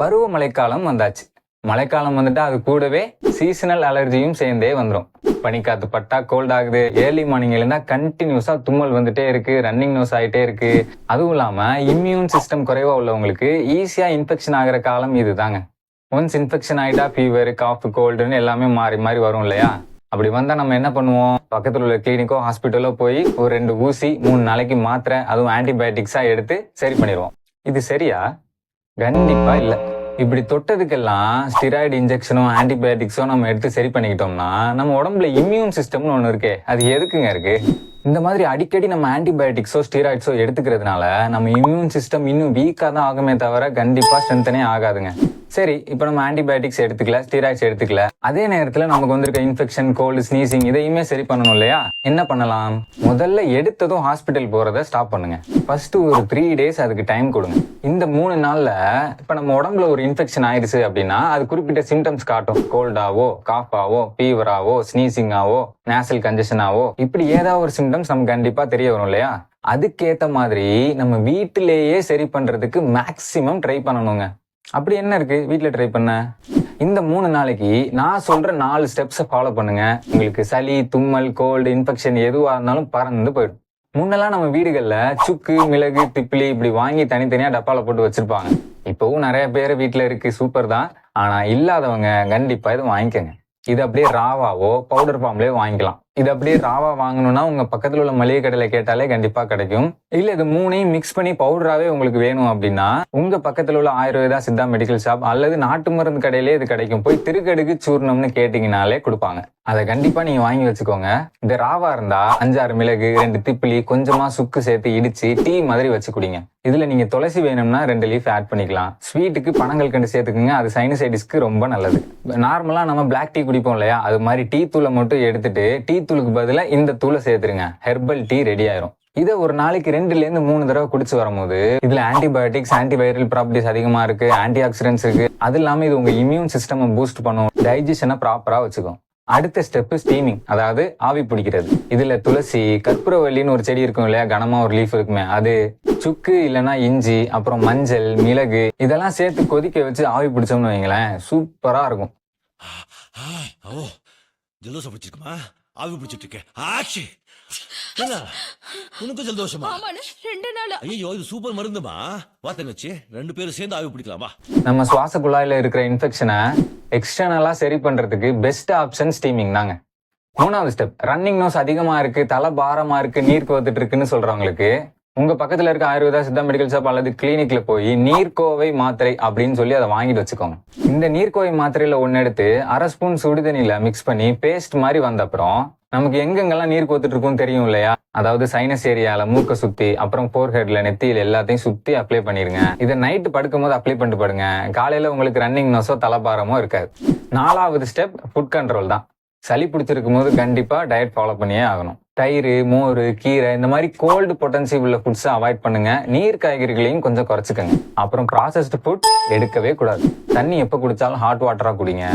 பருவமழைக்காலம் வந்தாச்சு. மழைக்காலம் வந்துட்டா அது கூடவே சீசனல் அலர்ஜியும் சேர்ந்தே வந்துடும். பனிக்காத்து பட்டா கோல்ட் ஆகுது, ஏர்லி மார்னிங் எழுந்தா கண்டினியூஸா தும்மல் வந்துட்டே இருக்கு, ரன்னிங் நோஸ் ஆகிட்டே இருக்கு. அதுவும் இல்லாம இம்யூன் சிஸ்டம் குறைவா உள்ளவங்களுக்கு ஈஸியா இன்ஃபெக்ஷன் ஆகிற காலம் இதுதாங்க. ஒன்ஸ் இன்ஃபெக்ஷன் ஆகிட்டா ஃபீவர், காஃப், கோல்டுன்னு எல்லாமே மாறி மாறி வரும் இல்லையா? அப்படி வந்தா நம்ம என்ன பண்ணுவோம்? பக்கத்தில் உள்ள கிளினிக்கோ ஹாஸ்பிட்டலோ போய் ஒரு 2 ஊசி 3 நாளைக்கு மாத்திரை, அதுவும் ஆன்டிபயோட்டிக்ஸா எடுத்து சரி பண்ணிடுவோம். இது சரியா? கண்டிப்பா இல்ல. இப்படி தொட்டதுக்கெல்லாம் ஸ்டிராய்டு இன்ஜெக்ஷனோ ஆன்டிபயோட்டிக்ஸோ நம்ம எடுத்து சரி பண்ணிக்கிட்டோம்னா நம்ம உடம்புல இம்யூன் சிஸ்டம்னு ஒன்று இருக்கே, அது எதுக்குங்க இருக்கு? இந்த மாதிரி அடிக்கடி நம்ம ஆன்டிபயோட்டிக்ஸோ ஸ்டீராய்ட்ஸோ எடுத்துக்கிறதுனால நம்ம இம்யூன் சிஸ்டம் இன்னும் வீக்காக தான் ஆகுமே தவிர கண்டிப்பாக ஸ்ட்ரென்த்தனே ஆகாதுங்க. சரி, இப்போ நம்ம ஆன்டிபயோட்டிக்ஸ் எடுத்துக்கல, ஸ்டீராய்ட்ஸ் எடுத்துக்கல, அதே நேரத்தில் நமக்கு வந்திருக்க இன்ஃபெக்ஷன், கோல்டு, ஸ்னீசிங் இதையுமே சரி பண்ணணும் இல்லையா? என்ன பண்ணலாம்? முதல்ல எடுத்ததும் ஹாஸ்பிட்டல் போகிறத ஸ்டாப் பண்ணுங்க. ஃபர்ஸ்ட் ஒரு 3 days அதுக்கு டைம் கொடுங்க. இந்த 3 நாள்ல இப்போ நம்ம உடம்புல ஒரு இன்ஃபெக்ஷன் ஆயிடுச்சு அப்படின்னா அது குறிப்பிட்ட சிம்டம்ஸ் காட்டும். கோல்டாவோ, காஃபாவோ, ஃபீவராவோ, ஸ்னீசிங்காவோ, நேசல் கன்ஜெஷனாவோ, இப்படி ஏதாவது ஒரு சிம்டம்ஸ் நமக்கு கண்டிப்பா தெரிய வரும் இல்லையா? அதுக்கேற்ற மாதிரி நம்ம வீட்டிலேயே சரி பண்றதுக்கு மேக்சிமம் ட்ரை பண்ணணுங்க. அப்படி என்ன இருக்கு வீட்டில் ட்ரை பண்ண? இந்த 3 நாளைக்கு நான் சொல்ற 4 ஸ்டெப்ஸை ஃபாலோ பண்ணுங்க. உங்களுக்கு சளி, தும்மல், கோல்டு, இன்ஃபெக்ஷன் எதுவாக இருந்தாலும் பறந்து போயிடும். முன்னெல்லாம் நம்ம வீடுகளில் சுக்கு, மிளகு, திப்பிலி இப்படி வாங்கி தனித்தனியா டப்பால போட்டு வச்சிருப்பாங்க. இப்பவும் நிறைய பேர் வீட்டில் இருக்கு, சூப்பர் தான். ஆனா இல்லாதவங்க கண்டிப்பா இதை வாங்கிக்கங்க. இது அப்படியே ராவாவோ பவுடர் ஃபார்ம்லயே வாங்கிக்கலாம். இது அப்படியே ராவா வாங்கணும்னா உங்க பக்கத்துல உள்ள மளிகை கடையில கேட்டாலே கண்டிப்பா கிடைக்கும். இல்ல இது 3ஐயும் மிக்ஸ் பண்ணி பவுடராவே உங்களுக்கு வேணும் அப்படின்னா உங்க பக்கத்துல உள்ள ஆயுர்வேதா, சித்தா மெடிக்கல் ஷாப் அல்லது நாட்டு மருந்து கடையிலே இது கிடைக்கும். போய் திருக்கடுகு சூர்ணம்னு கேட்டீங்கனாலே கொடுப்பாங்க. அதை கண்டிப்பா நீங்க வாங்கி வச்சுக்கோங்க. இந்த ராவா இருந்தா 5-6 மிளகு, 2 திப்பிலி, கொஞ்சமா சுக்கு சேர்த்து இடிச்சு டீ மாதிரி வச்சு குடிங்க. இதுல நீங்க துளசி வேணும்னா 2 லீஃப் ஆட் பண்ணிக்கலாம். ஸ்வீட்டுக்கு பனங்கல்கண்டு சேர்த்துக்குங்க, அது சைனசைட்டிஸ்க்கு ரொம்ப நல்லது. நார்மலா நம்ம பிளாக் டீ குடிப்போம் இல்லையா, அது மாதிரி டீ தூளை மட்டும் எடுத்துட்டு டீ தூளுக்கு பதிலா இந்த தூளை சேர்த்துருங்க. ஹெர்பல் டீ ரெடி ஆயிரும். இதை ஒரு நாளைக்கு 2-3 தடவை குடிச்சு வரும்போது இதுல ஆன்டிபயோட்டிக்ஸ், ஆன்டிவைரல் ப்ராப்பர்ட்டிஸ் அதிகமா இருக்கு, ஆன்டி ஆக்சிடென்ட்ஸ் இருக்கு. அது இல்லாம இது உங்க இம்யூன் சிஸ்டம் பூஸ்ட் பண்ணும், டைஜஷனை ப்ராப்பரா வச்சுக்கும். அடுத்த ஸ்டெப் ஸ்டீமிங், அதாவது ஆவி பிடிக்கிறது. இதுல துளசி, கற்பூரவல்லின்னு ஒரு செடி இருக்கும் இல்லையா, கனமா ஒரு லீஃப் இருக்குமே, அது, சுக்கு இல்லைன்னா இஞ்சி, அப்புறம் மஞ்சள், மிளகு இதெல்லாம் சேர்த்து கொதிக்க வச்சு ஆவி பிடிச்சோம்னு வைங்களேன், சூப்பரா இருக்கும். ஜலதோஷம் பிடிச்சிருக்குமா? ஆவி பிடிச்சிட்டு இருக்கேன். ஆச்சி உனக்கு ஜலதோஷமா? 2 நாளா. ஐயோ, இது சூப்பர் மருந்துமா. வா தங்கச்சி, 2 பேரும் சேர்ந்து ஆவி பிடிக்கலாமா? நம்ம சுவாச குழாயில இருக்கிற இன்ஃபெக்ஷனை எக்ஸ்டர்னலா சரி பண்றதுக்கு பெஸ்ட் ஆப்ஷன் ஸ்டீமிங் தாங்க. 3வது ஸ்டெப், ரன்னிங் நோஸ் அதிகமா இருக்கு, தலை பாரமா இருக்கு, நீர் கோத்துட்டு இருக்குன்னு சொல்றவங்களுக்கு உங்க பக்கத்துல இருக்க ஆயுர்வேதா, சித்தா மெடிக்கல் ஷாப் அல்லது கிளினிக்ல போய் நீர்க்கோவை மாத்திரை அப்படின்னு சொல்லி அதை வாங்கிட்டு வச்சுக்கோங்க. இந்த நீர்க்கோவை மாத்திரையில 1 எடுத்து 1/2 ஸ்பூன் சுடுதண்ணில மிக்ஸ் பண்ணி பேஸ்ட் மாதிரி வந்த அப்புறம் நமக்கு எங்கெங்கெல்லாம் நீர் கோத்துட்டு இருக்கும்னு தெரியும் இல்லையா, அதாவது சைனஸ் ஏரியால, மூக்க சுத்தி, அப்புறம் ஃபோர்ஹெட்ல, நெத்தியில எல்லாத்தையும் சுத்தி அப்ளை பண்ணிருங்க. இதை நைட்டு படுக்கும் போது அப்ளை பண்ணிட்டு படுங்க. காலையில உங்களுக்கு ரன்னிங் நோஸோ தலபாரமோ இருக்காது. 4வது ஸ்டெப் ஃபுட் கண்ட்ரோல் தான். சளி பிடிச்சிருக்கும் போது கண்டிப்பா டயட் ஃபாலோ பண்ணியே ஆகணும். தயிர், மோர், கீரை இந்த மாதிரி கோல்டு பொட்டன்சி உள்ள ஃபுட்ஸை அவாய்ட் பண்ணுங்க. நீர் காய்கறிகளையும் கொஞ்சம் குறைச்சிக்கங்க. அப்புறம் ப்ராசஸ்டு ஃபுட் எடுக்கவே கூடாது. தண்ணி எப்போ குடிச்சாலும் ஹாட் வாட்டரா குடிங்க.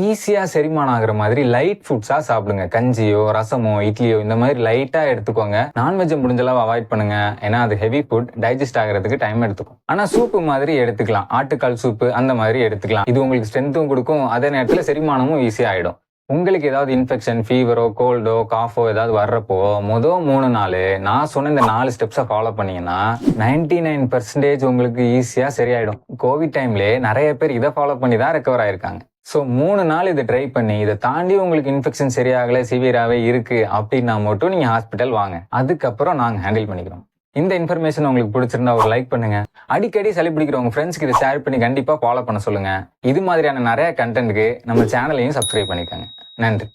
ஈஸியா செரிமானம் ஆகுற மாதிரி லைட் ஃபுட்ஸா சாப்பிடுங்க. கஞ்சியோ, ரசமோ, இட்லியோ இந்த மாதிரி லைட்டா எடுத்துக்கோங்க. நான்வெஜ்ஜை முடிஞ்சளவு அவாய்ட் பண்ணுங்க. ஏன்னா அது ஹெவி ஃபுட், டைஜஸ்ட் ஆகிறதுக்கு டைம் எடுத்துக்கும். ஆனா சூப்பு மாதிரி எடுத்துக்கலாம், ஆட்டுக்கால் சூப்பு அந்த மாதிரி எடுத்துக்கலாம். இது உங்களுக்கு ஸ்ட்ரென்த்தும் கொடுக்கும், அதே நேரத்தில் செரிமானமும் ஈஸியா ஆயிடும். உங்களுக்கு ஏதாவது இன்ஃபெக்ஷன், ஃபீவரோ, கோல்டோ, காஃபோ ஏதாவது வர்றப்போ முதல் 3 நாள் நான் சொன்ன இந்த 4 ஸ்டெப்ஸை ஃபாலோ பண்ணீங்கன்னா 99% உங்களுக்கு ஈஸியா சரியாயிடும். கோவிட் டைம்லேயே நிறைய பேர் இதை ஃபாலோ பண்ணி தான் ரெக்கவர் ஆயிருக்காங்க. ஸோ 3 நாள் இதை ட்ரை பண்ணி இதை தாண்டி உங்களுக்கு இன்ஃபெக்ஷன் சரியாகலை, சிவியராகவே இருக்கு அப்படின்னா மட்டும் நீங்க ஹாஸ்பிட்டல் வாங்க. அதுக்கப்புறம் நாங்கள் ஹேண்டில் பண்ணிக்கிறோம். இந்த இன்ஃபர்மேஷன் உங்களுக்கு பிடிச்சிருந்தா ஒரு லைக் பண்ணுங்க. அடிக்கடி சளி பிடிக்கிற உங்க ஃப்ரெண்ட்ஸ்க்கு இதை ஷேர் பண்ணி கண்டிப்பா ஃபாலோ பண்ண சொல்லுங்க. இது மாதிரியான நிறைய கண்டென்ட்க்கு நம்ம சேனலையும் சப்ஸ்கிரைப் பண்ணிக்கோங்க. நன்றி.